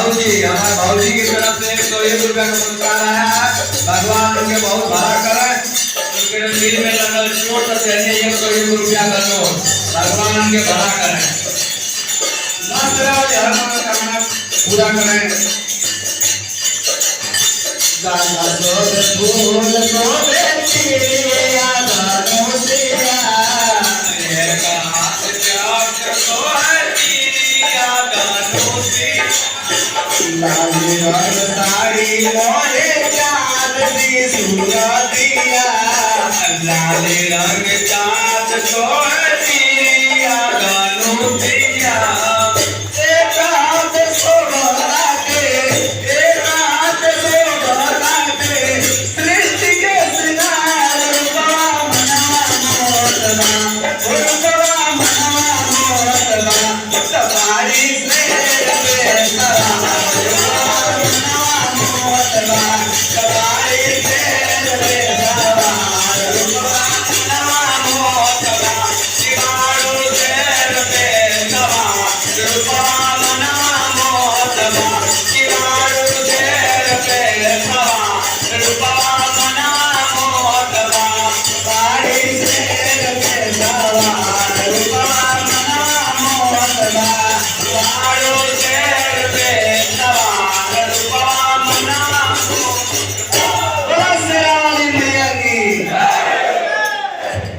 भाऊजी, हमारे भाऊजी की तरफ से 101 रुपया का पुरस्कार आया है। भगवान उनके बहुत भला करे, उनके दिल में लगल चोट से 101 रुपया का नोट भगवान उनके भला करे। मस्त रहो, हर मनोकामना पूरा करें। दादा दोस्त फूल को बेटी आदानो दिया, ये कहा प्यार को है दिया दानो दिया। लाल रंग साड़ी मोरे चाँद दी सुरतिया, लाल रंग चाँद को है दिया दानो दिया। एक हाथ सोना के, एक हाथ सोना के, सृष्टि के श्रृंगार रूपवा मनवा मोहतवा, रूपवा मनवा मोहतवा। सवारी से Bye.